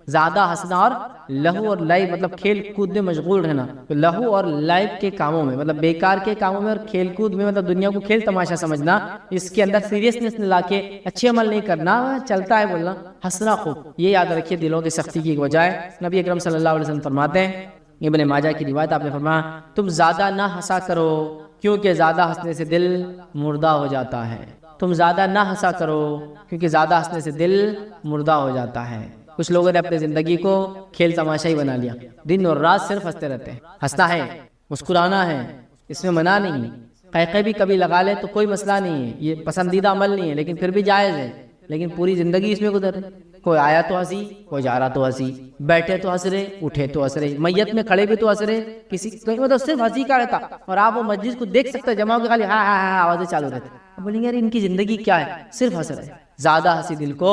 زیادہ ہنسنا اور لہو اور لائب مطلب کھیل کود میں مشغول رہنا. تو لہو اور لائب کے کاموں میں مطلب بیکار کے کاموں میں اور کھیل کود میں مطلب دنیا کو کھیل تماشا سمجھنا, اس کے اندر سیریسنس لا کے اچھے عمل نہیں کرنا, چلتا ہے بولنا, ہنسنا خوب. یہ یاد رکھیے دلوں کی سختی کی ایک وجہ ہے. نبی اکرم صلی اللہ علیہ وسلم فرماتے ہیں, ابن ماجہ کی روایت, آپ نے فرمایا تم زیادہ نہ ہنسا کرو کیونکہ زیادہ ہنسنے سے دل مردہ ہو جاتا ہے. تم زیادہ نہ ہنسا کرو کیونکہ زیادہ ہنسنے سے دل مردہ ہو جاتا ہے. کچھ لوگوں نے اپنی زندگی کو کھیل تماشا ہی بنا لیا, دن اور رات صرف ہنستے رہتے ہیں. ہنسنا ہے, مسکرانا ہے, اس میں منع نہیں ہے. قیقے بھی کبھی لگا لے تو کوئی مسئلہ نہیں ہے, یہ پسندیدہ عمل نہیں ہے لیکن پھر بھی جائز ہے. لیکن پوری زندگی اس میں گزر رہے, کوئی آیا تو ہنسی, کوئی جا رہا تو ہنسی, بیٹھے تو ہنس رہے, اٹھے تو ہنس رہے, میت میں کھڑے بھی تو ہنس رہے, کسی مطلب صرف ہنسی کا رہتا. اور آپ وہ مجلس کو دیکھ سکتے جمع ہو کے خالی ہاں ہاں ہاں آوازیں چالو رہتی. بولیں گے یار ان کی زندگی کیا ہے, صرف ہنس رہے. زیادہ ہنسی دل کو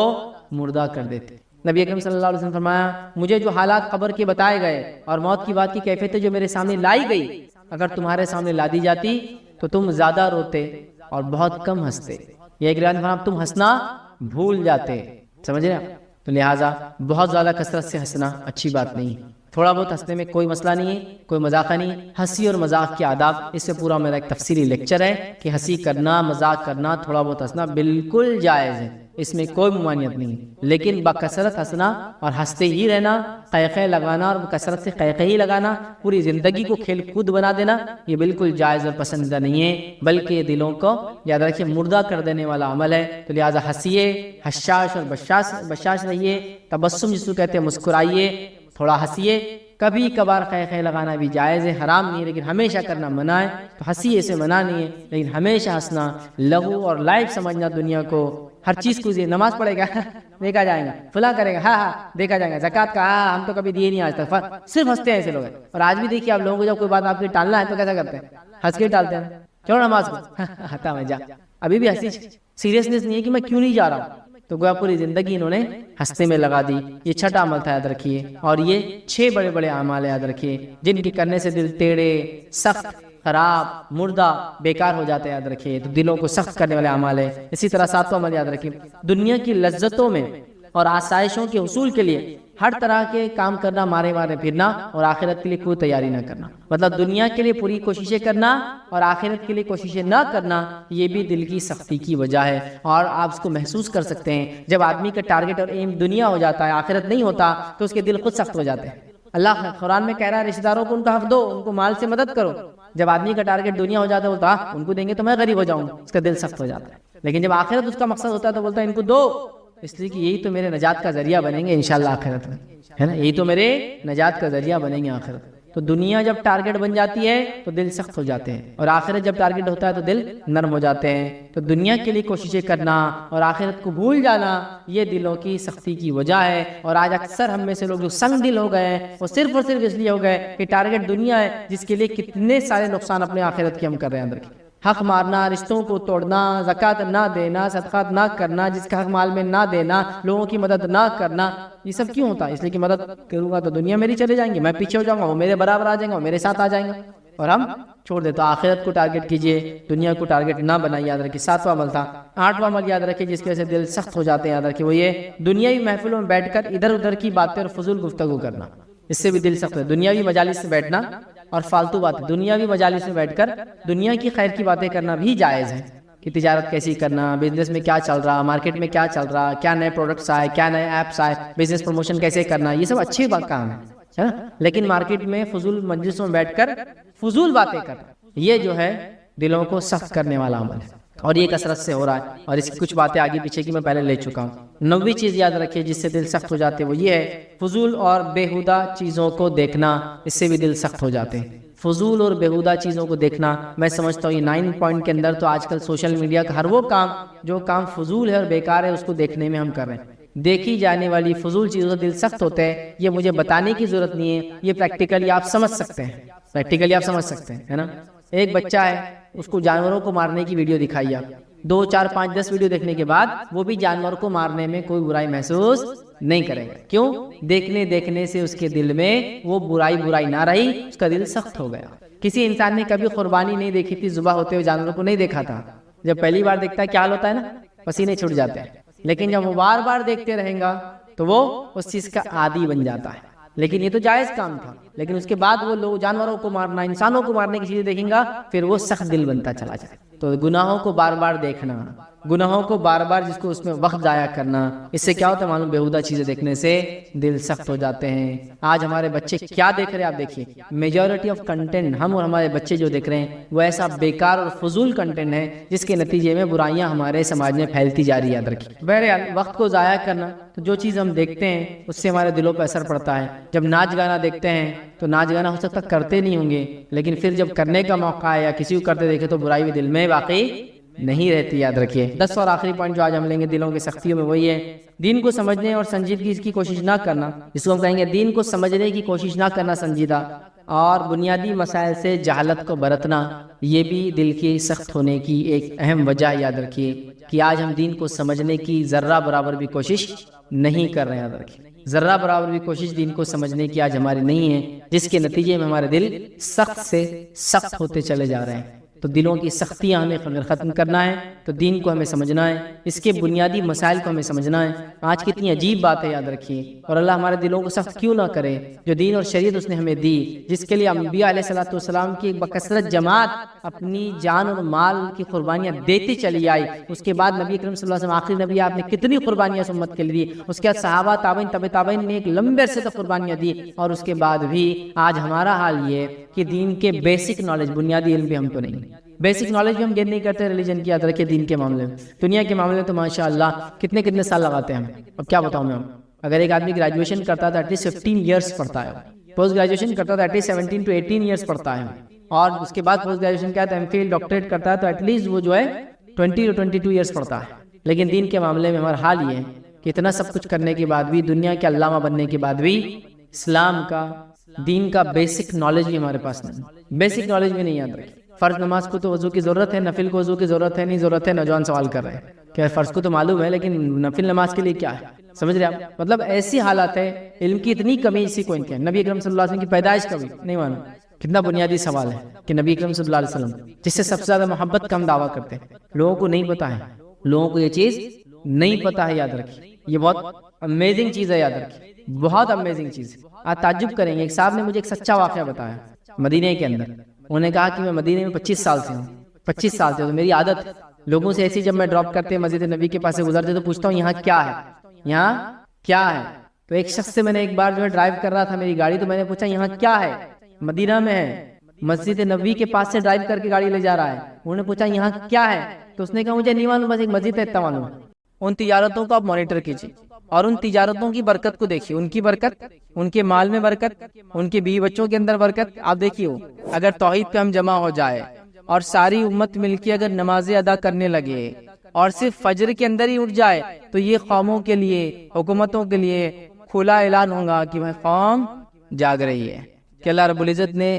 مردہ کر دیتے. نبی اکرم صلی اللہ علیہ وسلم فرمایا مجھے جو حالات قبر کے بتائے گئے اور موت کی بات کی کیفیت جو میرے سامنے لائی گئی, اگر تمہارے سامنے لا دی جاتی تو تم زیادہ روتے اور بہت کم ہنستے. یہ ایک روایت میں تم ہنسنا بھول جاتے. سمجھ رہے ہیں؟ تو لہٰذا بہت زیادہ کثرت سے ہنسنا اچھی بات نہیں. تھوڑا بہت ہنسنے میں کوئی مسئلہ نہیں ہے, کوئی مذاق نہیں. ہنسی اور مذاق کے آداب, اس سے پورا میرا ایک تفصیلی لیکچر ہے کہ ہنسی کرنا, مذاق کرنا, تھوڑا بہت ہنسنا بالکل جائز ہے, اس میں کوئی ممانعت نہیں. لیکن بکثرت ہنسنا اور ہنستے ہی رہنا, قیقے لگانا اور کثرت سے قیقے ہی لگانا, پوری زندگی کو کھیل کود بنا دینا, یہ بالکل جائز اور پسندیدہ نہیں ہے, بلکہ دلوں کو یاد رکھیے مردہ کر دینے والا عمل ہے. تو لہٰذا ہنسیے, حشاش اور بشاش رہیے, تبسم جس کو کہتے ہیں مسکرائیے, تھوڑا ہنسیے. کبھی کبھار قیقے لگانا بھی جائز ہے, حرام نہیں ہے, لیکن ہمیشہ کرنا منع ہے. تو ہنسی اسے منع نہیں ہے, لیکن ہمیشہ ہنسنا, لغو اور لائف سمجھنا دنیا کو, ہر چیز کو. نماز پڑھے گا دیکھا جائے گا, فلاں کرے گا ہاں ہاں دیکھا جائے گا, زکات کا ہاں ہم تو کبھی دیے نہیں آج تک, صرف ہنستے ہیں ایسے لوگ. اور آج بھی دیکھیے آپ لوگوں کو جب کوئی بات آپ کے ٹالنا ہے تو کیسا کرتے ہیں, ہنس کے ٹالتے ہیں. چلو نماز کو ہتا میں جا, ابھی بھی ہنسی, سیریسنس نہیں ہے کہ میں کیوں نہیں جا رہا ہوں. تو گویا پوری زندگی انہوں نے ہنستے میں لگا دی. یہ چھٹا عمل تھا, یاد رکھیے. اور یہ 6 بڑے بڑے اعمال یاد رکھیے جن کے کرنے سے دل ٹیڑے, سخت, خراب, مردہ, بیکار ہو جاتے ہیں. یاد رکھیے تو دلوں کو سخت کرنے والے اعمال ہے. اسی طرح 7واں عمل یاد رکھیے, دنیا کی لذتوں میں اور آسائشوں کے حصول کے لیے ہر طرح کے کام کرنا, مارے پھرنا, اور آخرت کے لیے کوئی تیاری نہ کرنا. مطلب دنیا کے لیے پوری کوششیں کرنا اور آخرت کے لیے کوششیں نہ کرنا, یہ بھی دل کی سختی کی وجہ ہے. اور آپ اس کو محسوس کر سکتے ہیں جب آدمی کا ٹارگٹ اور ایم دنیا ہو جاتا ہے, آخرت نہیں ہوتا, تو اس کے دل خود سخت ہو جاتے ہیں. اللہ قرآن میں کہہ رہا ہے رشتہ داروں کو ان کا حق دو, ان کو مال سے مدد کرو. جب آدمی کا ٹارگٹ دنیا ہو جاتا ہے بولتا ان کو دیں گے تو میں غریب ہو جاؤں, اس کا دل سخت ہو جاتا ہے. لیکن جب آخرت اس کا مقصد ہوتا ہے تو بولتا ہے ان کو دو, اس لیے کہ یہی تو میرے نجات کا ذریعہ بنیں گے انشاءاللہ آخرت میں, ہے نا, یہی تو میرے نجات کا ذریعہ بنیں گے آخرت. تو دنیا جب ٹارگٹ بن جاتی ہے تو دل سخت ہو جاتے ہیں, اور آخرت جب ٹارگٹ ہوتا ہے تو دل نرم ہو جاتے ہیں. تو دنیا کے لیے کوششیں کرنا اور آخرت کو بھول جانا, یہ دلوں کی سختی کی وجہ ہے. اور آج اکثر ہم میں سے لوگ جو سنگ دل ہو گئے ہیں وہ صرف اور صرف اس لیے ہو گئے کہ ٹارگٹ دنیا ہے, جس کے لیے کتنے سارے نقصان اپنے آخرت کے ہم کر رہے ہیں اندر کی. حق مارنا, رشتوں کو توڑنا, زکوٰۃ نہ دینا, صدقات نہ کرنا, جس کا حق مال میں نہ دینا, لوگوں کی مدد نہ کرنا, یہ سب کیوں ہوتا ہے؟ اس لیے کہ مدد کروں گا تو دنیا میری چلے جائیں گے, میں پیچھے ہو جاؤں گا, وہ میرے برابر آ جائیں گا, وہ میرے ساتھ آ جائیں گا, اور ہم چھوڑ دے. تو آخرت کو ٹارگٹ کیجئے, دنیا کو ٹارگٹ نہ بنائیے. یاد رکھیے 7واں عمل تھا. 8واں عمل یاد رکھیے جس کی وجہ سے دل سخت ہو جاتے ہیں, یاد رکھیے وہ یہ دنیاوی محفلوں میں بیٹھ کر ادھر ادھر کی باتیں اور فضول گفتگو کرنا, اس سے بھی دل سخت ہے. دنیاوی مجالس سے بیٹھنا اور فالتو باتیں, دنیاوی مجالس میں بیٹھ کر دنیا کی خیر کی باتیں کرنا بھی جائز ہے, کہ تجارت کیسی کرنا, بزنس میں کیا چل رہا, مارکیٹ میں کیا چل رہا, کیا نئے پروڈکٹس آئے, کیا نئے ایپس آئے, بزنس پروموشن کیسے کرنا, یہ سب اچھے کام ہے. لیکن مارکیٹ میں فضول مجلسوں میں بیٹھ کر فضول باتیں کرنا, یہ جو ہے دلوں کو سخت کرنے والا عمل ہے, اور یہ کثرت سے ہو رہا ہے. اور اس کی کچھ باتیں آگے پیچھے کی میں پہلے لے چکا ہوں. 9ویں چیز یاد رکھیے جس سے دل سخت ہو جاتے ہیں وہ یہ ہے فضول اور بیہودہ چیزوں کو دیکھنا, اس سے بھی دل سخت ہو جاتے ہیں. فضول اور بیہودہ چیزوں کو دیکھنا, میں سمجھتا ہوں یہ 9 پوائنٹ کے اندر تو آج کل سوشل میڈیا کا ہر وہ کام جو کام فضول ہے اور بیکار ہے اس کو دیکھنے میں ہم کر رہے ہیں. دیکھی جانے والی فضول چیزوں سے دل سخت ہوتے ہیں, یہ مجھے بتانے کی ضرورت نہیں ہے, یہ پریکٹیکلی آپ سمجھ سکتے ہیں, ہے نا. ایک بچہ ہے, اس کو جانوروں کو مارنے کی ویڈیو دکھائی, آپ 2 4 5 10 ویڈیو دیکھنے کے بعد وہ بھی جانور کو مارنے میں کوئی برائی محسوس نہیں کرے گا. کیوں؟ دیکھنے سے اس کے دل میں وہ برائی نہ رہی, اس کا دل سخت ہو گیا. کسی انسان نے کبھی قربانی نہیں دیکھی تھی, ذبح ہوتے ہوئے جانوروں کو نہیں دیکھا تھا. جب پہلی بار دیکھتا ہے کیا حال ہوتا ہے نا, پسینے چھوٹ جاتے ہیں. لیکن جب وہ بار بار دیکھتے رہیں گا تو وہ اس چیز کا عادی بن جاتا ہے. لیکن یہ تو جائز کام تھا، لیکن اس کے بعد وہ لوگ جانوروں کو مارنا، انسانوں کو مارنے کی چیزیں دیکھیں گا، پھر وہ سخت دل بنتا چلا جائے. تو گناہوں کو بار بار دیکھنا، گناہوں کو بار بار جس کو اس میں وقت ضائع کرنا، اس سے کیا ہوتا ہے معلوم؟ بیہودہ چیزیں دیکھنے سے دل سخت ہو جاتے ہیں. آج ہمارے بچے کیا دیکھ رہے ہیں آپ دیکھیے، میجورٹی آف کنٹینٹ ہم اور ہمارے بچے جو دیکھ رہے ہیں وہ ایسا بیکار اور فضول کنٹینٹ ہے جس کے نتیجے میں برائیاں ہمارے سماج میں پھیلتی جا رہی ہے. یاد رکھیے بہرحال وقت کو ضائع کرنا، تو جو چیز ہم دیکھتے ہیں اس سے ہمارے دلوں پہ اثر پڑتا ہے. جب ناچ گانا دیکھتے ہیں تو ناچ گانا ہو سکتا کرتے نہیں ہوں گے، لیکن پھر جب کرنے کا موقع ہے یا کسی کو کرتے دیکھے تو برائی بھی دل میں واقعی نہیں رہتی. یاد رکھیے 10 اور آخری پوائنٹ جو آج ہم لیں گے دلوں کی سختیوں میں، وہی ہے دین کو سمجھنے اور سنجیدگی کی کوشش نہ کرنا. اس کو ہم کہیں گے دین کو سمجھنے کی کوشش نہ کرنا سنجیدہ، اور بنیادی مسائل سے جہالت کو برتنا، یہ بھی دل کی سخت ہونے کی ایک اہم وجہ ہے. یاد رکھیے کہ آج ہم دین کو سمجھنے کی ذرہ برابر بھی کوشش نہیں کر رہے ہیں. یاد رکھیے ذرہ برابر بھی کوشش دین کو سمجھنے کی آج ہماری نہیں ہے، جس کے نتیجے میں ہمارے دل سخت سے سخت ہوتے چلے جا رہے ہیں. تو دلوں کی سختیاں ہمیں ختم کرنا ہے تو دین کو ہمیں سمجھنا ہے، اس کے بنیادی مسائل کو ہمیں سمجھنا ہے. آج کتنی عجیب بات ہے، یاد رکھیے. اور اللہ ہمارے دلوں کو سخت کیوں نہ کرے؟ جو دین اور شریعت اس نے ہمیں دی، جس کے لیے انبیاء علیہ الصلوۃ والسلام کی ایک بکثرت جماعت اپنی جان اور مال کی قربانیاں دیتی چلی آئی. اس کے بعد نبی کریم صلی اللہ علیہ وسلم آخری نبی، آپ نے کتنی قربانیاں اس امت کے لیے دی. اس کے بعد صحابہ تابعین تبع تابعین نے ایک لمبے عرصے تک قربانیاں دی. اور اس کے بعد بھی آج ہمارا حال یہ کہ دین کے بیسک نالج، بنیادی علم بھی ہم کو نہیں، بیسک نالج بھی ہم گین نہیں کرتے ریلیجن کی. یاد رکھے دین کے معاملے میں، دنیا کے معاملے میں تو ماشاءاللہ کتنے سال لگاتے ہیں ہم. اب کیا بتاؤں میں، اگر ایک آدمی گریجویشن کرتا ہے تو ایٹ لیسٹ 15 ایئرس پڑھتا ہے، پوسٹ گریجویشن کرتا ہے تو ایٹ لیسٹ 17 to 18 ایئرس پڑھتا ہے، اور اس کے بعد پوسٹ گریجویشن کیا ہے تو ایم فل ڈاکٹریٹ کرتا ہے تو ایٹ لیسٹ وہ جو ہے 20 to 22 ایئرس پڑھتا ہے. لیکن دین کے معاملے میں ہمارا حال یہ ہے کہ اتنا سب کچھ کرنے کے بعد بھی، دنیا کے علامہ بننے کے بعد بھی، اسلام کا، دین کا بیسک نالج بھی ہمارے پاس نہیں، بیسک نالج بھی نہیں. یاد رکھیں فرض نماز کو تو وضو کی ضرورت ہے، نفل کو وضو کی ضرورت ہے نہیں ضرورت ہے. نوجوان سوال کر رہے ہیں کہ فرض کو تو معلوم ہے لیکن نفل نماز کے لیے کیا ہے؟ سمجھ رہے آپ؟ مطلب ایسی حالات ہے، علم کی اتنی کمی اسی کو ان کے. نبی اکرم صلی اللہ علیہ وسلم کی پیدائش کبھی نہیں معلوم. کتنا بنیادی سوال ہے کہ نبی اکرم صلی اللہ علیہ وسلم جس سے سب سے زیادہ محبت کا ہم دعویٰ کرتے ہیں، لوگوں کو نہیں پتا ہے، لوگوں کو یہ چیز نہیں پتا ہے. یاد رکھیے یہ بہت امیزنگ چیز ہے. یاد رکھیے بہت امیزنگ چیز ہے. آپ تعجب کریں گے، ایک صاحب نے مجھے ایک سچا واقعہ بتایا مدینے کے اندر. انہوں نے کہا کہ میں مدینے میں 25 سال سے ہوں، 25 سال سے. تو میری عادت لوگوں سے ایسی، جب میں ڈراپ کرتے مسجد نبی کے پاس سے گزرتے تو پوچھتا ہوں یہاں کیا ہے، یہاں کیا ہے. تو ایک شخص سے میں نے ایک بار جو ہے ڈرائیو کر رہا تھا میری گاڑی، تو میں نے پوچھا یہاں کیا ہے؟ مدینہ میں ہے، مسجد نبی کے پاس سے ڈرائیو کر کے گاڑی لے جا رہا ہے. انہوں نے پوچھا یہاں کیا ہے؟ تو اس نے کہا مجھے نہیں معلوم، بس ایک مسجد ہے اتنا معلوم ہے. ان تجارتوں کو آپ مانیٹر کیجیے اور ان تجارتوں کی برکت کو دیکھیے، ان کی برکت، ان کے مال میں برکت، ان کے بیوی بچوں کے اندر برکت. آپ دیکھیے اگر توحید پہ ہم جمع ہو جائے اور ساری امت مل کے اگر نمازیں ادا کرنے لگے اور صرف فجر کے اندر ہی اٹھ جائے تو یہ قوموں کے لیے، حکومتوں کے لیے کھلا اعلان ہوگا کہ بھائی قوم جاگ رہی ہے. کہ اللہ رب العزت نے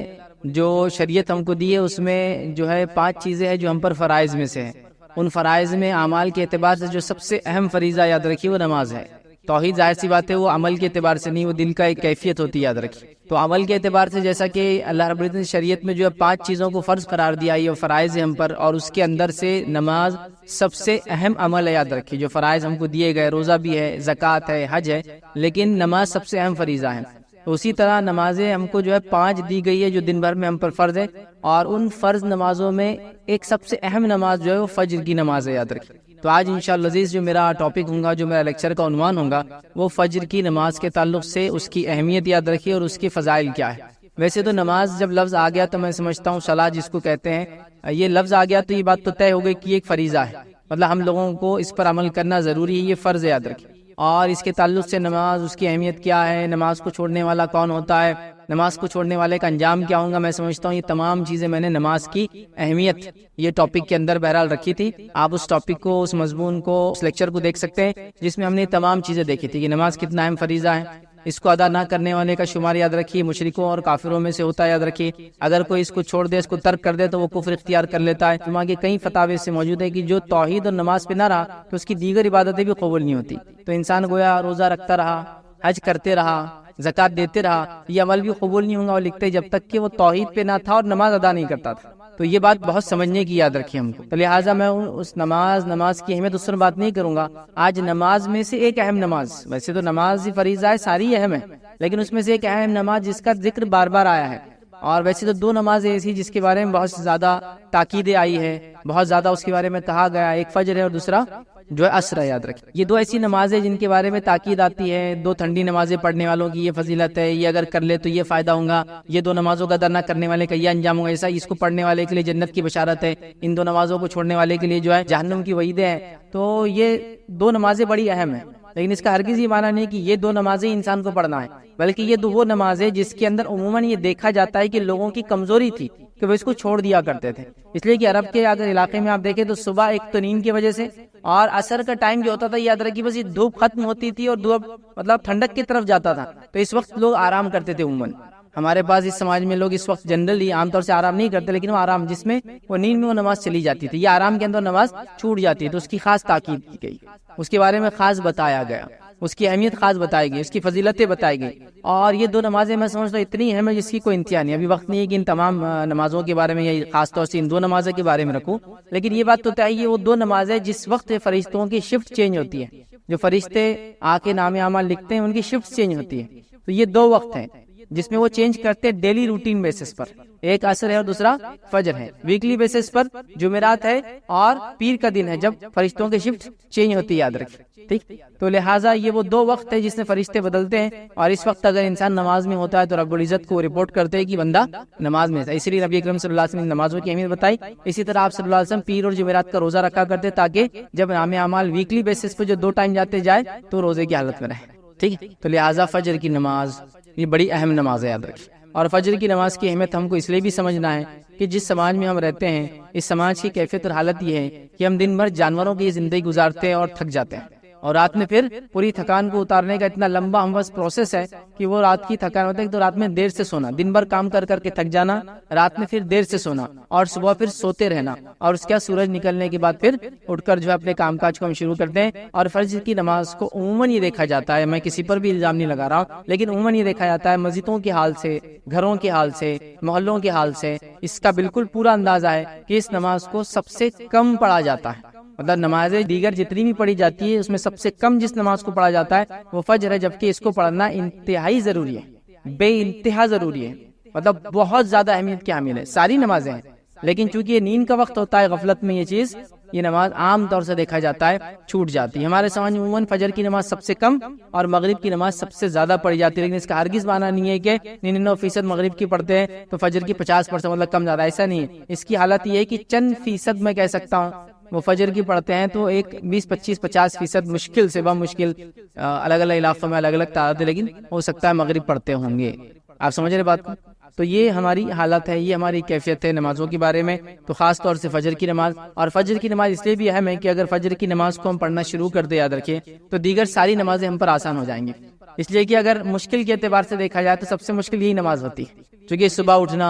جو شریعت ہم کو دی ہے اس میں جو ہے 5 چیزیں ہیں جو ہم پر فرائض میں سے ہیں. ان فرائض میں اعمال کے اعتبار سے جو سب سے اہم فریضہ یاد رکھیے وہ نماز ہے. توحید ظاہر سی بات ہے وہ عمل کے اعتبار سے نہیں، وہ دل کا ایک کیفیت ہوتی ہے. یاد رکھیے تو عمل کے اعتبار سے جیسا کہ اللہ رب العزت نے شریعت میں جو ہے 5 چیزوں کو فرض قرار دیا، یہ فرائض ہے ہم پر، اور اس کے اندر سے نماز سب سے اہم عمل ہے. یاد رکھیے جو فرائض ہم کو دیے گئے، روزہ بھی ہے، زکوٰۃ ہے، حج ہے، لیکن نماز سب سے اہم فریضہ ہے. اسی طرح نمازیں ہم کو جو ہے 5 دی گئی ہے جو دن بھر میں ہم پر فرض ہے، اور ان فرض نمازوں میں ایک سب سے اہم نماز جو ہے وہ فجر کی نماز ہے. یاد رکھیے تو آج انشاءاللہ عزیز جو میرا ٹاپک ہوگا، جو میرا لیکچر کا عنوان ہوگا، وہ فجر کی نماز کے تعلق سے اس کی اہمیت یاد رکھیے اور اس کی فضائل کیا ہے. ویسے تو نماز جب لفظ آ گیا تو میں سمجھتا ہوں صلاۃ جس کو کہتے ہیں، یہ لفظ آ گیا تو یہ بات تو طے ہو گئی کہ ایک فریضہ ہے، مطلب ہم لوگوں کو اس پر عمل کرنا ضروری ہے، یہ فرض ہے. یاد رکھیے اور اس کے تعلق سے نماز، اس کی اہمیت کیا ہے، نماز کو چھوڑنے والا کون ہوتا ہے، نماز کو چھوڑنے والے کا انجام کیا ہوگا. میں سمجھتا ہوں یہ تمام چیزیں میں نے نماز کی اہمیت یہ ٹاپک کے اندر بہرحال رکھی تھی. آپ اس ٹاپک کو، اس مضمون کو، اس لیکچر کو دیکھ سکتے ہیں جس میں ہم نے تمام چیزیں دیکھی تھی کہ نماز کتنا اہم فریضہ ہے. اس کو ادا نہ کرنے والے کا شمار یاد رکھیے مشرکوں اور کافروں میں سے ہوتا ہے. یاد رکھیے اگر کوئی اس کو چھوڑ دے، اس کو ترک کر دے تو وہ کفر اختیار کر لیتا ہے. وہاں کے کئی فتاوی سے موجود ہے کہ جو توحید اور نماز پہ نہ رہا تو اس کی دیگر عبادتیں بھی قبول نہیں ہوتی. تو انسان گویا روزہ رکھتا رہا، حج کرتے رہا، زکوٰۃ دیتے رہا، یہ عمل بھی قبول نہیں ہوگا. اور لکھتے جب تک کہ وہ توحید پہ نہ تھا اور نماز ادا نہیں کرتا تھا. تو یہ بات بہت سمجھنے کی یاد رکھیے ہم کو. تو لہٰذا میں اس نماز کی اہمیت اس پر بات نہیں کروں گا. آج نماز میں سے ایک اہم نماز، ویسے تو نماز فریضہ ہے، ساری اہم ہے، لیکن اس میں سے ایک اہم نماز جس کا ذکر بار بار آیا ہے، اور ویسے تو دو نمازیں ایسی جس کے بارے میں بہت زیادہ تاکیدیں آئی ہے، بہت زیادہ اس کے بارے میں کہا گیا، ایک فجر ہے اور دوسرا جو ہے عصر ہے. یاد رکھیں یہ دو ایسی نمازیں جن کے بارے میں تاکید آتی ہے. دو ٹھنڈی نمازیں پڑھنے والوں کی یہ فضیلت ہے، یہ اگر کر لے تو یہ فائدہ ہوگا، یہ دو نمازوں کا ادا نہ کرنے والے کا یہ انجام ہوگا. ایسا اس کو پڑھنے والے کے لیے جنت کی بشارت ہے، ان دو نمازوں کو چھوڑنے والے کے لیے جو ہے جہنم کی وعیدیں ہیں. تو یہ دو نمازیں بڑی اہم ہیں، لیکن اس کا ہرگز یہ معنی نہیں کہ یہ دو نمازیں انسان کو پڑھنا ہے، بلکہ یہ وہ نمازیں جس کے اندر عموماً یہ دیکھا جاتا ہے کہ لوگوں کی کمزوری تھی کہ وہ اس کو چھوڑ دیا کرتے تھے. اس لیے کہ عرب کے اگر علاقے میں آپ دیکھیں تو صبح ایک تو نیند کی وجہ سے، اور عصر کا ٹائم جو ہوتا تھا یاد رکھیے بس یہ دھوپ ختم ہوتی تھی اور دھوپ مطلب ٹھنڈک کی طرف جاتا تھا، تو اس وقت لوگ آرام کرتے تھے. عموماً ہمارے پاس اس سماج میں لوگ اس وقت جنرلی عام طور سے آرام نہیں کرتے، لیکن وہ آرام جس میں وہ نیند میں وہ نماز چلی جاتی تھی یا آرام کے اندر نماز چھوٹ جاتی ہے، تو اس کی خاص تاکید کی گئی، اس کے بارے میں خاص بتایا گیا، اس کی اہمیت خاص بتائی گئی، اس کی فضیلتیں بتائی گئی. اور یہ دو نمازیں میں سمجھتا ہوں اتنی اہم ہے جس کی کوئی انتہا نہیں. ابھی وقت نہیں ہے کہ ان تمام نمازوں کے بارے میں یا خاص طور سے ان دو نمازوں کے بارے میں رکھوں، لیکن یہ بات تو طے ہے یہ وہ دو نمازیں جس وقت فرشتوں کی شفٹ چینج ہوتی ہے، جو فرشتے آ کے نام اعمال لکھتے ہیں ان کی شفٹ چینج ہوتی ہے. تو یہ دو وقت ہیں جس میں وہ چینج کرتے ہیں ڈیلی روٹین بیسس پر. ایک عصر ہے اور دوسرا فجر ہے. ویکلی بیسس پر جمعرات ہے اور پیر کا دن ہے جب فرشتوں کی شفٹ چینج ہوتی ہے. یاد رکھیں ٹھیک. تو لہٰذا یہ وہ دو وقت ہے جس میں فرشتے بدلتے ہیں، اور اس وقت اگر انسان نماز میں ہوتا ہے تو رب العزت کو رپورٹ کرتے ہیں کہ بندہ نماز میں ہے. اسی لیے نبی اکرم صلی اللہ علیہ وسلم نے نمازوں کی اہمیت بتائی. اسی طرح آپ صلی اللہ علیہ وسلم پیر اور جمعرات کا روزہ رکھا کرتے تاکہ جب نام اعمال ویکلی بیسس پہ جو دو ٹائم جاتے جائے تو روزے کی حالت میں رہے. ٹھیک ہے. تو لہٰذا فجر کی نماز یہ بڑی اہم نماز ہے. یاد رکھیں. اور فجر کی نماز کی اہمیت ہم کو اس لیے بھی سمجھنا ہے کہ جس سماج میں ہم رہتے ہیں اس سماج کی کیفیت اور حالت یہ ہے کہ ہم دن بھر جانوروں کی زندگی گزارتے ہیں اور تھک جاتے ہیں، اور رات میں پھر پوری تھکان کو اتارنے کا اتنا لمبا ہم بس پروسیس ہے کہ وہ رات کی تھکان ہوتا ہے تو رات میں دیر سے سونا، دن بھر کام کر کے تھک جانا، رات میں پھر دیر سے سونا اور صبح پھر سوتے رہنا، اور اس کے سورج نکلنے کے بعد پھر اٹھ کر جو ہے اپنے کام کاج کو ہم شروع کرتے ہیں. اور فجر کی نماز کو عموماً یہ دیکھا جاتا ہے، میں کسی پر بھی الزام نہیں لگا رہا ہوں، لیکن عموماً یہ دیکھا جاتا ہے مسجدوں کے حال سے، گھروں کے حال سے، محلوں کے حال سے اس کا بالکل پورا اندازہ ہے کہ اس نماز کو سب سے کم پڑھا جاتا ہے. مطلب نمازیں دیگر جتنی بھی پڑھی جاتی ہے اس میں سب سے کم جس نماز کو پڑھا جاتا ہے وہ فجر ہے، جبکہ اس کو پڑھنا انتہائی ضروری ہے، بے انتہا ضروری ہے. مطلب بہت زیادہ اہمیت کی حامل ہے. ساری نمازیں ہیں، لیکن چونکہ یہ نیند کا وقت ہوتا ہے، غفلت میں یہ نماز عام طور سے دیکھا جاتا ہے چھوٹ جاتی ہے. ہمارے سماج میں عموماً فجر کی نماز سب سے کم اور مغرب کی نماز سب سے زیادہ پڑھی جاتی ہے، لیکن اس کا ہرگز معنی نہیں ہے کہ 99% مغرب کی پڑھتے ہیں تو فجر کی 50% مطلب کم زیادہ، ایسا نہیں ہے. اس کی حالت یہ ہے کہ چند فیصد میں کہہ سکتا ہوں وہ فجر کی پڑھتے ہیں، تو ایک 20-25-50% مشکل سے بمشکل الگ الگ علاقوں میں الگ الگ تعداد ہے، لیکن ہو سکتا ہے مغرب پڑھتے ہوں گے. آپ سمجھ رہے بات کو؟ تو یہ ہماری حالت ہے، یہ ہماری کیفیت ہے نمازوں کے بارے میں. تو خاص طور سے فجر کی نماز، اور فجر کی نماز اس لیے بھی اہم ہے کہ اگر فجر کی نماز کو ہم پڑھنا شروع کر دیں، یاد رکھیے، تو دیگر ساری نمازیں ہم پر آسان ہو جائیں گی. اس لیے کہ اگر مشکل کے اعتبار سے دیکھا جائے تو سب سے مشکل یہی نماز ہوتی ہے، کیونکہ صبح اٹھنا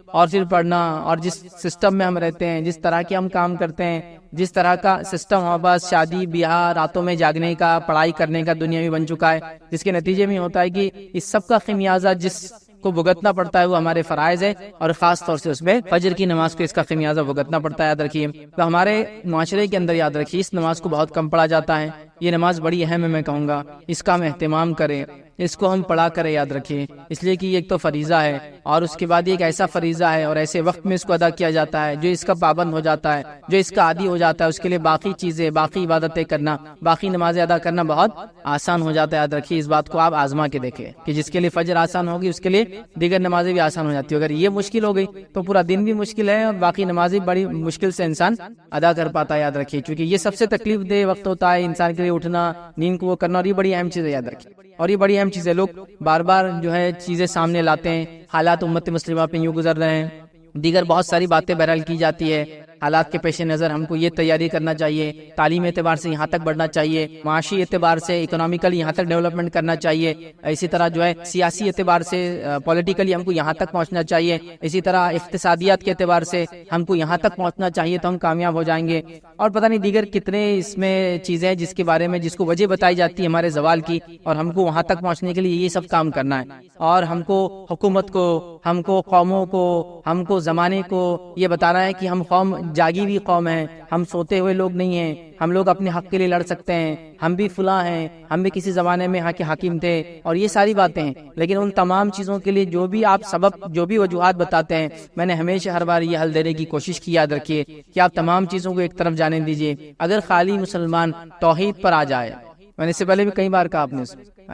اور پھر پڑھنا، اور جس سسٹم میں ہم رہتے ہیں، جس طرح کے ہم کام کرتے ہیں، جس طرح کا سسٹم ہمارے پاس شادی بیاہ، راتوں میں جاگنے کا، پڑھائی کرنے کا دنیا میں بن چکا ہے، جس کے نتیجے میں ہوتا ہے کہ اس سب کا خمیازہ جس کو بھگتنا پڑتا ہے وہ ہمارے فرائض ہے، اور خاص طور سے اس میں فجر کی نماز کو اس کا خمیازہ بھگتنا پڑتا ہے. یاد رکھیے. تو ہمارے معاشرے کے اندر یاد رکھیے اس نماز کو بہت کم پڑھا جاتا ہے. یہ نماز بڑی اہم ہے، میں کہوں گا اس کا ہم اہتمام کریں، اس کو ہم پڑھا کریں. یاد رکھیے اس لیے کہ یہ ایک تو فریضہ ہے، اور اس کے بعد یہ ایک ایسا فریضہ ہے اور ایسے وقت میں اس کو ادا کیا جاتا ہے جو اس کا پابند ہو جاتا ہے، جو اس کا عادی ہو جاتا ہے، اس کے لیے باقی چیزیں، باقی عبادتیں کرنا، باقی نمازیں ادا کرنا بہت آسان ہو جاتا ہے. یاد رکھیے اس بات کو آپ آزما کے دیکھیں کہ جس کے لیے فجر آسان ہوگی اس کے لیے دیگر نمازیں بھی آسان ہو جاتی ہے. اگر یہ مشکل ہو گئی تو پورا دن بھی مشکل ہے، اور باقی نمازیں بڑی مشکل سے انسان ادا کر پاتا ہے. یاد رکھیے کیونکہ یہ سب سے تکلیف دہ وقت ہوتا ہے انسان کے لیے، اٹھنا، نیند کو وہ کرنا، اور یہ بڑی اہم چیز ہے. یاد رکھیے، اور یہ بڑی اہم چیز ہے. لوگ بار بار جو ہے چیزیں سامنے لاتے ہیں، حالات امت مسلمہ پہ یوں گزر رہے ہیں، دیگر بہت ساری باتیں بہرحال کی جاتی ہے، حالات کے پیش نظر ہم کو یہ تیاری کرنا چاہیے، تعلیم اعتبار سے یہاں تک بڑھنا چاہیے، معاشی اعتبار سے اکنامیکلی یہاں تک ڈیولپمنٹ کرنا چاہیے، اسی طرح جو ہے سیاسی اعتبار سے پولیٹیکلی ہم کو یہاں تک پہنچنا چاہیے، اسی طرح اقتصادیات کے اعتبار سے ہم کو یہاں تک پہنچنا چاہیے تو ہم کامیاب ہو جائیں گے، اور پتہ نہیں دیگر کتنے اس میں چیزیں جس کے بارے میں جس کو وجہ بتائی جاتی ہے ہمارے زوال کی، اور ہم کو وہاں تک پہنچنے کے لیے یہ سب کام کرنا ہے، اور ہم کو حکومت کو، ہم کو قوموں کو، ہم کو زمانے کو یہ بتانا ہے کہ ہم قوم جاگی ہوئی قوم ہیں، ہم سوتے ہوئے لوگ نہیں ہیں، ہم لوگ اپنے حق کے لیے لڑ سکتے ہیں، ہم بھی فلاں ہیں، ہم بھی کسی زمانے میں یہاں کے حاکم تھے، اور یہ ساری باتیں ہیں۔ لیکن ان تمام چیزوں کے لیے جو بھی آپ سبب، جو بھی وجوہات بتاتے ہیں، میں نے ہمیشہ ہر بار یہ حل دینے کی کوشش کی، یاد رکھیے کہ آپ تمام چیزوں کو ایک طرف جانے دیجیے۔ اگر خالی مسلمان توحید پر آ جائے، میں نے اس سے پہلے بھی کئی بار کہا آپ نے،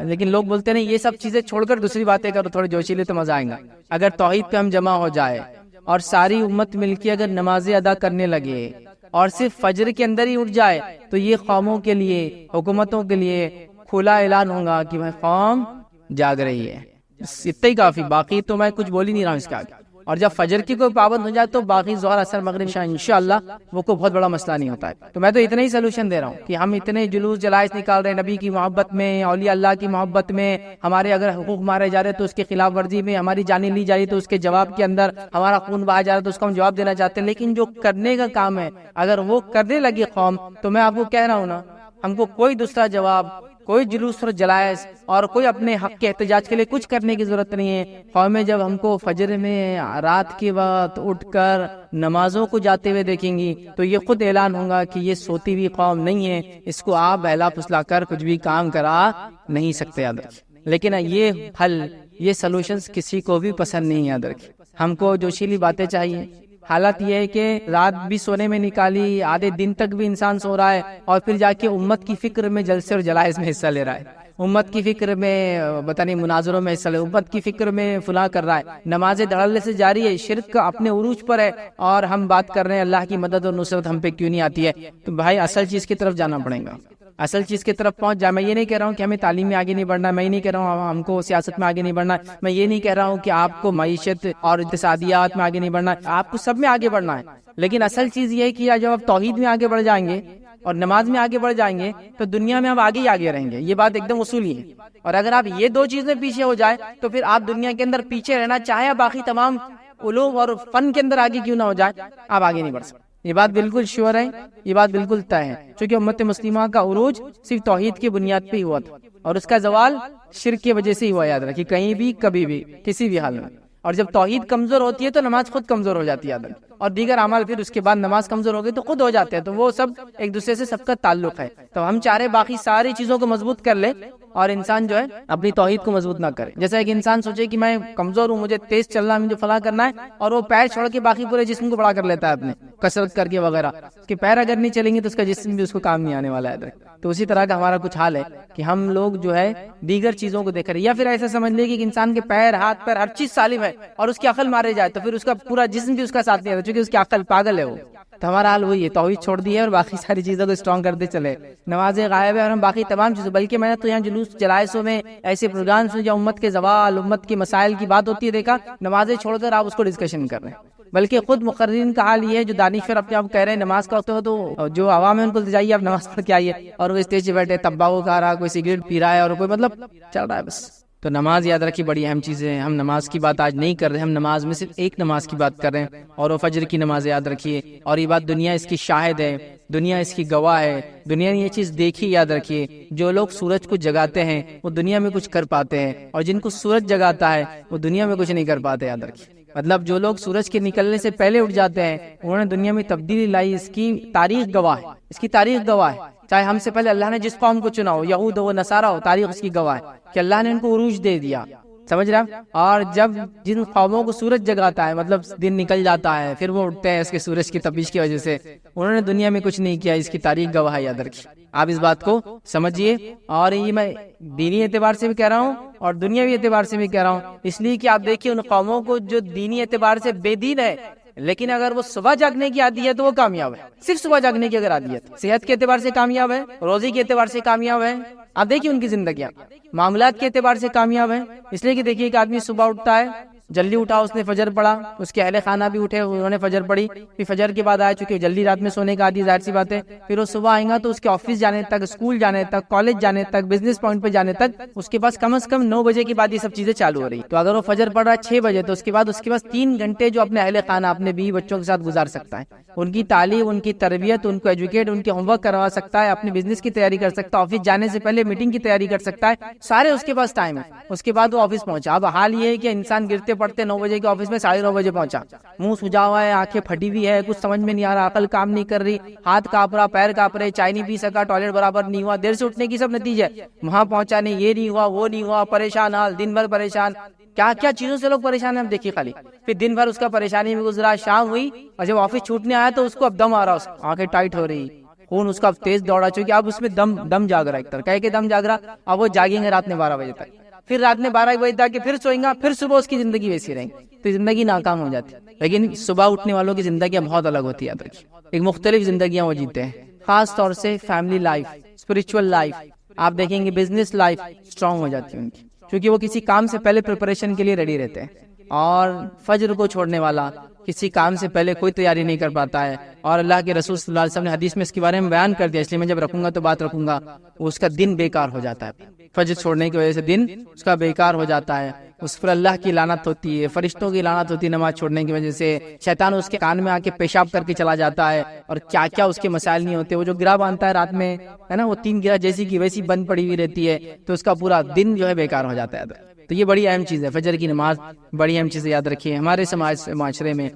لیکن لوگ بولتے نہیں یہ سب چیزیں چھوڑ کر دوسری باتیں کرو، تھوڑے جوشیلے تو مزہ آئے گا۔ اگر توحید پہ ہم جمع ہو جائے اور ساری امت مل کے اگر نمازیں ادا کرنے لگے اور صرف فجر کے اندر ہی اٹھ جائے، تو یہ قوموں کے لیے، حکومتوں کے لیے کھلا اعلان ہوگا کہ بھائی قوم جاگ رہی ہے، اتنا ہی کافی، باقی تو میں کچھ بول ہی نہیں رہا ہوں اس کے آگے۔ اور جب فجر کی کوئی پابند ہو جائے تو باقی ظہر اثر مغرب عشاء انشاءاللہ وہ کوئی بہت بڑا مسئلہ نہیں ہوتا ہے۔ تو میں تو اتنا ہی سلوشن دے رہا ہوں کہ ہم اتنے جلوس جلائس نکال رہے ہیں نبی کی محبت میں، اولیاء اللہ کی محبت میں، ہمارے اگر حقوق مارے جا رہے تو اس کے خلاف ورزی میں، ہماری جانیں لی جا رہی تو اس کے جواب کے اندر، ہمارا خون بہایا جا رہا ہے تو اس کو ہم جواب دینا چاہتے ہیں، لیکن جو کرنے کا کام ہے اگر وہ کرنے لگی قوم، تو میں آپ کو کہہ رہا ہوں نا، ہم کو کوئی دوسرا جواب، کوئی جلوس اور جلائس اور کوئی اپنے حق کے احتجاج کے لیے کچھ کرنے کی ضرورت نہیں ہے۔ قومیں جب ہم کو فجر میں رات کے وقت اٹھ کر نمازوں کو جاتے ہوئے دیکھیں گی تو یہ خود اعلان ہوگا کہ یہ سوتی ہوئی قوم نہیں ہے، اس کو آپ بہلا پھسلا کر کچھ بھی کام کرا نہیں سکتے، یاد رکھیں۔ لیکن یہ حل، یہ سلوشنز کسی کو بھی پسند نہیں، یاد رکھیں۔ ہم کو جوشیلی باتیں چاہیے۔ حالت یہ ہے کہ رات بھی سونے میں نکالی، آدھے دن تک بھی انسان سو رہا ہے، اور پھر جا کے امت کی فکر میں جلسے اور جلائز میں حصہ لے رہا ہے، امت کی فکر میں پتہ نہیں مناظروں میں حصہ لے، امت کی فکر میں فلاں کر رہا ہے، نمازیں دھڑلے سے جاری ہے، شرک اپنے عروج پر ہے، اور ہم بات کر رہے ہیں اللہ کی مدد اور نصرت ہم پہ کیوں نہیں آتی ہے۔ تو بھائی اصل چیز کی طرف جانا پڑے گا، اصل چیز کی طرف پہنچ جائے۔ میں یہ نہیں کہہ رہا ہوں کہ ہمیں تعلیم میں آگے نہیں بڑھنا، میں یہ نہیں کہہ رہا ہوں ہم کو سیاست میں آگے نہیں بڑھنا، میں یہ نہیں کہہ رہا ہوں کہ آپ کو معیشت اور اقتصادیات میں آگے نہیں بڑھنا، آپ کو سب میں آگے بڑھنا ہے، لیکن اصل چیز یہ ہے کہ جب آپ توحید میں آگے بڑھ جائیں گے اور نماز میں آگے بڑھ جائیں گے تو دنیا میں آپ آگے ہی آگے رہیں گے، یہ بات ایک دم اصولی ہے۔ اور اگر آپ یہ دو چیزیں پیچھے ہو جائے تو پھر آپ دنیا کے اندر پیچھے رہنا چاہے باقی تمام علوم اور فن کے اندر آگے کیوں نہ ہو جائے، آپ آگے نہیں بڑھ سکتے۔ یہ بات بالکل شیور ہے، یہ بات بالکل طے ہے، چونکہ امت مسلمہ کا عروج صرف توحید کی بنیاد پہ ہی ہوا تھا، اور اس کا زوال شرک کی وجہ سے ہی ہوا، یاد رکھیے، کہیں بھی کبھی بھی کسی بھی حال میں۔ اور جب توحید کمزور ہوتی ہے تو نماز خود کمزور ہو جاتی ہے، یاد رکھیے، اور دیگر اعمال پھر اس کے بعد نماز کمزور ہو گئی تو خود ہو جاتے ہیں، تو وہ سب ایک دوسرے سے سب کا تعلق ہے۔ تو ہم چاہ رہے باقی ساری چیزوں کو مضبوط کر لے اور انسان جو ہے اپنی توحید کو مضبوط نہ کرے۔ جیسا ایک انسان سوچے کہ میں کمزور ہوں، مجھے تیز چلنا ہے، مجھے فلاں کرنا ہے، اور وہ پیر چھوڑ کے باقی پورے جسم کو بڑا کر لیتا ہے اپنے کسرت کر کے وغیرہ، اس کے پیر اگر نہیں چلیں گے تو اس کا جسم بھی اس کو کام نہیں آنے والا ہے۔ تو اسی طرح کا ہمارا کچھ حال ہے کہ ہم لوگ جو ہے دیگر چیزوں کو دیکھ رہے ہیں، یا پھر ایسا سمجھ لے کہ ایک انسان کے پیر، ہاتھ پیر، ہر چیز سالم ہے اور اس کی عقل مارے جائے تو پھر اس کا پورا جسم بھی اس کا ساتھ نہیں رہتا، چونکہ اس کی عقل پاگل ہے وہ۔ تو ہمارا حال وہی ہے، توحید چھوڑ دی ہے اور باقی ساری چیزوں کو اسٹرانگ کرتے چلے، نمازیں غائب ہے اور ہم باقی تمام چیزیں، بلکہ میں نے تو یہاں جلوس جلائسوں میں ایسے پروگرامس میں جہاں امت کے زوال، امت کی مسائل کی بات ہوتی ہے، دیکھا نمازیں چھوڑ کر آپ اس کو ڈسکشن کر رہے ہیں۔ بلکہ خود مقررین کا حال یہ ہے، جو دانشور اپنے آپ کہہ رہے ہیں نماز کا وقت ہو تو جو عوام ہے ان کو جائیے آپ نماز پڑھ کے آئیے، اور وہ اسٹیج پہ بیٹھے تمباکو کھا رہا، کوئی سگریٹ پی رہا ہے، اور کوئی مطلب چل رہا ہے بس۔ تو نماز یاد رکھیے بڑی اہم چیز ہے، ہم نماز کی بات آج نہیں کر رہے، ہم نماز میں صرف ایک نماز کی بات کر رہے ہیں، اور وہ فجر کی نماز یاد رکھیے، اور یہ بات دنیا اس کی شاہد ہے، دنیا اس کی گواہ ہے، دنیا نے یہ چیز دیکھی، یاد رکھیے، جو لوگ سورج کو جگاتے ہیں وہ دنیا میں کچھ کر پاتے ہیں، اور جن کو سورج جگاتا ہے وہ دنیا میں کچھ نہیں کر پاتے، یاد رکھیے۔ مطلب جو لوگ سورج کے نکلنے سے پہلے اٹھ جاتے ہیں انہوں نے دنیا میں تبدیلی لائی، اس کی تاریخ گواہ ہے، اس کی تاریخ گواہ ہے، چاہے ہم سے پہلے اللہ نے جس قوم کو چنا ہو، یہود ہو نصارہ ہو، تاریخ اس کی گواہ ہے کہ اللہ نے ان کو عروج دے دیا، سمجھ رہے ہیں۔ اور جب جن قوموں کو سورج جگاتا ہے، مطلب دن نکل جاتا ہے پھر وہ اٹھتے ہیں اس کے سورج کی تپش کی وجہ سے، انہوں نے دنیا میں کچھ نہیں کیا، اس کی تاریخ گواہ ہے، یاد رکھیے، آپ اس بات کو سمجھیے۔ اور یہ میں دینی اعتبار سے بھی کہہ رہا ہوں اور دنیاوی اعتبار سے بھی کہہ رہا ہوں، اس لیے کہ آپ دیکھیے ان قوموں کو جو دینی اعتبار سے بے دین ہے، لیکن اگر وہ صبح جاگنے کی عادی ہے تو وہ کامیاب ہے، صرف صبح جاگنے کی اگر عادی ہے، صحت کے اعتبار سے کامیاب ہے، روزی کے اعتبار سے کامیاب ہے، آپ دیکھیے ان کی زندگیاں معاملات کے اعتبار سے کامیاب ہے، اس لیے کہ دیکھیے ایک آدمی صبح اٹھتا ہے، جلدی اٹھا، اس نے فجر پڑھا، اس کے اہل خانہ بھی اٹھے، انہوں نے فجر پڑھی، پھر فجر کے بعد آیا، چونکہ جلدی رات میں سونے کا عادی، ظاہر سی بات ہے، پھر وہ صبح آئے گا تو اس کے آفس جانے تک، اسکول جانے تک، کالج جانے تک، بزنس پوائنٹ پہ جانے تک اس کے پاس کم از کم 9 بجے کے بعد یہ سب چیزیں چالو ہو رہی. تو اگر وہ فجر پڑھ رہا ہے 6 بجے تو اس کے پاس 3 گھنٹے جو اپنے اہل خانہ، اپنے بیوی بچوں کے ساتھ گزار سکتا ہے، ان کی تعلیم، ان کی تربیت، ان کو ایجوکیٹ، ان کے ہوم ورک کروا سکتا ہے، اپنے بزنس کی تیاری کر سکتا ہے، آفس جانے سے پہلے میٹنگ کی تیاری کر سکتا ہے، سارے اس کے پاس ٹائم ہے. اس کے بعد وہ آفس پہنچا. اب حال یہ ہے کہ انسان گرتے پڑتے 9 بجے کے آفس میں 9:30 بجے پہنچا، منہ سجا ہوا ہے، آنکھیں پھٹی ہوئی ہے، کچھ سمجھ میں نہیں آ رہا، عقل کام نہیں کر رہی، ہاتھ کانپ رہا، پیر کانپ رہے، چائے نہیں پی سکا، ٹوائلٹ برابر نہیں ہوا، دیر سے اٹھنے کی سب نتیجہ ہے. وہاں پہنچا نہیں، یہ نہیں ہوا، وہ نہیں ہوا، پریشان حال، دن بھر پریشان، کیا کیا چیزوں سے لوگ پریشان ہیں ہم دیکھیے خالی. پھر دن بھر اس کا پریشانی میں گزرا، شام ہوئی اور جب آفس چھوٹنے آیا تو اس کو اب دم آ رہا، اس آنکھیں ٹائٹ ہو رہی، خون اس کا اب تیز دوڑا، چونکہ اب اس میں دم جاگ رہا، ایک طرح کہہ کے دم جاگ رہا. اب وہ جاگیں گے رات میں 12 بجے تک، پھر رات میں 12 بجے تک پھر سوئیں گا، پھر صبح اس کی زندگی ویسی رہیں گی، تو زندگی ناکام ہو جاتی. لیکن صبح اٹھنے والوں کی زندگیاں بہت الگ ہوتی ہے، ایک مختلف زندگیاں وہ جیتے ہیں. خاص طور سے فیملی لائف، اسپرچول لائف، آپ دیکھیں گے بزنس لائف اسٹرانگ ہو جاتی ہے ان کی، کیونکہ وہ کسی کام سے پہلے پریپریشن کے لیے ریڈی رہتے ہیں. اور فجر کو چھوڑنے والا کسی کام سے پہلے کوئی تیاری نہیں کر پاتا ہے. اور اللہ کے رسول صلی اللہ علیہ وسلم نے حدیث میں اس کے بارے میں بیان کر دیا، اس لیے میں جب رکھوں گا تو بات رکھوں گا. اس کا دن بیکار ہو جاتا ہے، فجر چھوڑنے کی وجہ سے دن اس کا بیکار ہو جاتا ہے. اس پر اللہ کی لعنت ہوتی ہے، فرشتوں کی لعنت ہوتی ہے نماز چھوڑنے کی وجہ سے. شیطان اس کے کان میں آ کے پیشاب کر کے چلا جاتا ہے، اور کیا کیا اس کے مسائل نہیں ہوتے. وہ جو گرہ باندھتا ہے رات میں، ہے نا، وہ 3 گرہ جیسی کی ویسی بند پڑی ہوئی رہتی ہے، تو اس کا پورا دن جو ہے بیکار ہو جاتا ہے. تو یہ بڑی اہم چیز ہے، فجر کی نماز بڑی اہم چیز یاد رکھیے. ہمارے معاشرے میں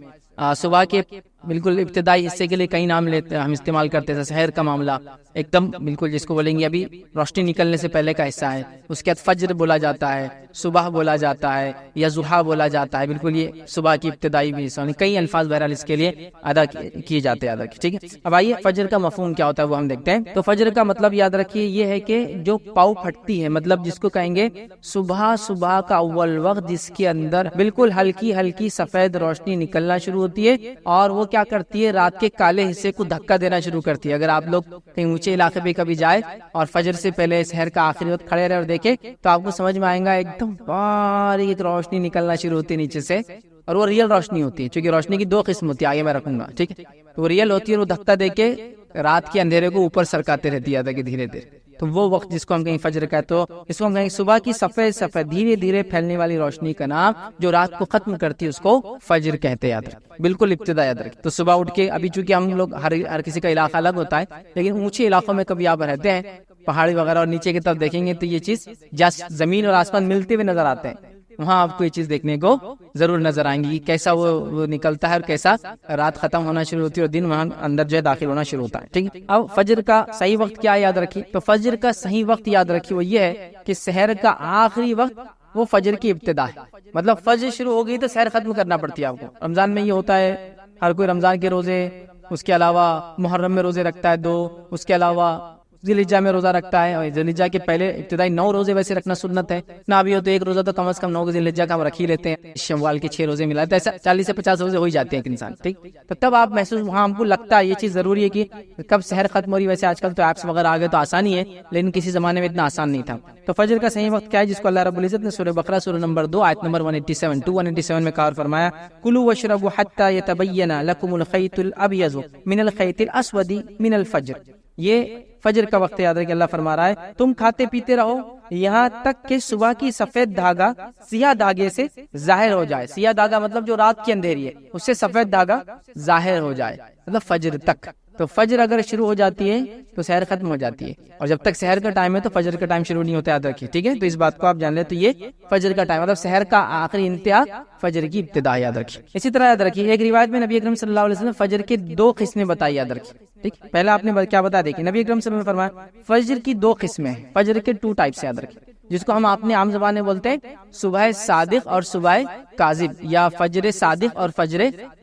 صبح کے بالکل ابتدائی حصے کے لیے کئی نام لیتے ہم استعمال کرتے تھے. سحر کا معاملہ ایک دم بالکل جس کو بولیں گے ابھی روشنی نکلنے سے پہلے کا حصہ ہے، اس کے بعد فجر بولا جاتا ہے، صبح بولا جاتا ہے، یا ضحیٰ بولا جاتا ہے. بالکل یہ صبح کی ابتدائی بھی حصہ، کئی الفاظ بہرحال اس کے لیے ادا کیے جاتے ہیں. ٹھیک ہے، اب آئیے فجر کا مفہوم کیا ہوتا ہے وہ ہم دیکھتے ہیں. تو فجر کا مطلب یاد رکھیے یہ ہے کہ جو پاؤ پھٹتی ہے، مطلب جس کو کہیں گے صبح کا اول وقت جس کے اندر بالکل ہلکی ہلکی سفید روشنی نکلنا شروع ہوتی ہے، اور وہ کیا کرتی ہے، رات کے کالے حصے کو دھکا دینا شروع کرتی ہے. اگر آپ لوگ کہیں اونچے علاقے پہ کبھی جائے اور فجر سے پہلے سحر کا آخری وقت کھڑے رہے اور دیکھے تو آپ کو سمجھ میں آئے گا ایک دم باریک روشنی نکلنا شروع ہوتی ہے نیچے سے، اور وہ ریئل روشنی ہوتی ہے. چونکہ روشنی کی 2 قسم ہوتی ہے، آگے میں رکھوں گا، ٹھیک ہے. وہ ریئل ہوتی ہے، وہ دھکا دے کے رات کے اندھیرے کو اوپر سرکاتے رہتی ہے کہ دھیرے دھیرے. تو وہ وقت جس کو ہم کہیں فجر کا ہے، تو اس کو ہم کہیں صبح کی سفید دھیرے دھیرے پھیلنے والی روشنی کا نام جو رات کو ختم کرتی ہے اس کو فجر کہتے ہیں. یاد رکھیں، بالکل ابتدا یاد رکھیں. تو صبح اٹھ کے، ابھی چونکہ ہم لوگ ہر کسی کا علاقہ الگ ہوتا ہے، لیکن اونچے علاقوں میں کبھی آپ رہتے ہیں پہاڑی وغیرہ اور نیچے کی طرف دیکھیں گے تو یہ چیز جس زمین اور آسمان ملتے ہوئے نظر آتے ہیں، وہاں آپ کو یہ چیز دیکھنے کو ضرور نظر آئیں گی، کیسا وہ نکلتا ہے اور کیسا رات ختم ہونا شروع ہوتی ہے اور دن وہاں اندر جو ہے داخل ہونا شروع ہوتا ہے. ٹھیک ہے، اب فجر کا صحیح وقت کیا یاد رکھیے. تو فجر کا صحیح وقت یاد رکھیے وہ یہ ہے کہ سحر کا آخری وقت وہ فجر کی ابتدا ہے. مطلب فجر شروع ہو گئی تو سحر ختم کرنا پڑتی ہے آپ کو. رمضان میں یہ ہوتا ہے، ہر کوئی رمضان کے روزے، اس کے علاوہ محرم میں روزے رکھتا ہے 2، اس کے علاوہ ذی الحجہ میں روزہ رکھتا ہے، اور ذی الحجہ کے پہلے ابتدائی 9 روزے ویسے رکھنا سنت ہے. نہ بھی ہو تو 1 روزہ تو کم از کم 9 ذی الحجہ کا ہم رکھ ہی لیتے ہیں. شوال کے 6 روزے ملاتے ہیں، ایسا 40 سے 50 روزے ہو ہی جاتے ہیں ایک انسان. ٹھیک، تو تب آپ محسوس، وہاں ہم کو لگتا ہے یہ چیز ضروری ہے کہ کب سحر ختم ہو رہی. ویسے آج کل تو ایپس وغیرہ آ گئے تو آسانی ہے، لیکن کسی زمانے میں اتنا آسان نہیں تھا. تو فجر کا صحیح وقت کیا ہے، جس کو اللہ رب العزت نے سورہ بقرہ سورہ نمبر 2 آیت نمبر 187 میں کہا فرمایا، کلوا واشربوا حتى يتبين لكم الخيط الابيض من الخيط الاسود من الفجر. یہ فجر کا وقت یاد رکھیں. اللہ فرما رہا ہے تم کھاتے پیتے رہو یہاں تک کہ صبح کی سفید دھاگا سیاہ دھاگے سے ظاہر ہو جائے. سیاہ دھاگا مطلب جو رات کی اندھیری ہے اس سے سفید دھاگا ظاہر ہو جائے، مطلب فجر تک. تو فجر اگر شروع ہو جاتی ہے تو سحر ختم ہو جاتی ہے، اور جب تک سحر کا ٹائم ہے تو فجر کا ٹائم شروع نہیں ہوتا. یاد رکھیے، ٹھیک ہے. تو اس بات کو آپ جان لیں. تو یہ فجر کا ٹائم مطلب سحر کا آخری انتہا، فجر کی ابتدا. یاد رکھیے. اسی طرح یاد رکھیے ایک روایت میں نبی اکرم صلی اللہ علیہ وسلم فجر کے 2 قسمیں بتائی. یاد رکھیے، ٹھیک. پہلا آپ نے کیا بتا دیکھیں، نبی اکرم صلی اللہ علیہ وسلم نے فرمایا فجر کی 2 قسمیں ہیں، فجر کے 2 ٹائپس. یاد رکھیے، جس کو ہم اپنے عام زبان میں بولتے ہیں صبح صادق اور صبح کاذب، یا فجر صادق اور فجر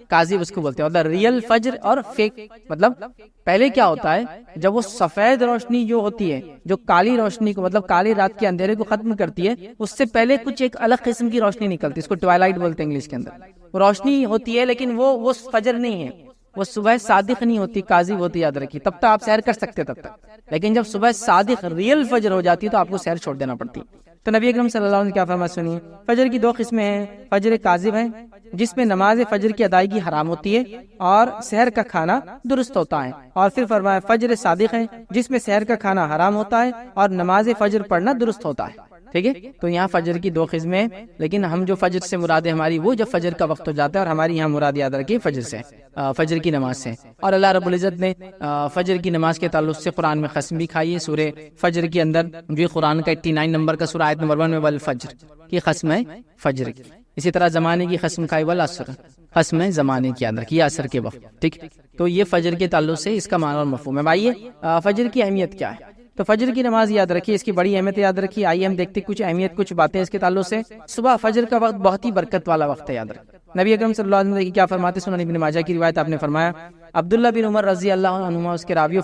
کاذب اس کو بولتے ہیں. مطلب ریئل فجر اور فیک. مطلب پہلے کیا ہوتا ہے، جب وہ سفید روشنی جو ہوتی ہے جو کالی روشنی کو، مطلب کالی رات کے اندھیرے کو ختم کرتی ہے، اس سے پہلے کچھ ایک الگ قسم کی روشنی نکلتی ہے، اس کو ٹوائلائٹ بولتے ہیں انگلش کے اندر. وہ روشنی ہوتی ہے لیکن وہ فجر نہیں ہے، وہ صبح صادق نہیں ہوتی، کاذب ہوتی. یاد رکھیے، تب تک آپ سحر کر سکتے تب تک. لیکن جب صبح صادق ریئل فجر ہو جاتی ہے تو آپ کو سحر چھوڑ دینا پڑتی ہے. تو نبی اکرم صلی اللہ علیہ وسلم نے کیا فرمایا سنیے، فجر کی 2 قسمیں ہیں، فجر کاذب ہے جس میں نماز فجر کی ادائیگی حرام ہوتی ہے اور سحر کا کھانا درست ہوتا ہے، اور پھر فرمایا فجر صادق ہے جس میں سحر کا کھانا حرام ہوتا ہے اور نماز فجر پڑھنا درست ہوتا ہے۔ ٹھیک ہے، تو یہاں فجر کی 2 قسمیں ہیں، لیکن ہم جو فجر سے مراد ہے ہماری وہ جب فجر کا وقت ہو جاتا ہے، اور ہماری یہاں مراد یاد رکھیے فجر سے، فجر کی نماز سے۔ اور اللہ رب العزت نے فجر کی نماز کے تعلق سے قرآن میں قسم بھی کھائی ہے، سورہ فجر کے اندر جو قرآن کا 89 نمبر کا سورہ آیت نمبر 1 میں والفجر کی قسم ہے فجر کی۔ اسی طرح زمانے کی قسم کھائی والعصر، قسم ہے زمانے کی، یاد رکھیے عصر کے وقت۔ ٹھیک، تو یہ فجر کے تعلق سے اس کا معنی اور مفہوم ہے۔ آئیے فجر کی اہمیت کیا ہے؟ تو فجر کی نماز یاد رکھیے، اس کی بڑی اہمیت یاد رکھیے۔ آئیے ہم دیکھتے کچھ اہمیت، کچھ باتیں اس کے تعلق سے۔ صبح فجر کا وقت بہت ہی برکت والا وقت ہے، یاد رکھیں۔ نبی اکرم صلی اللہ علیہ وسلم کیا فرماتے، سنن ابن ماجہ کی روایت، آپ نے فرمایا عبداللہ بن عمر رضی اللہ عنہما اس کے راویوں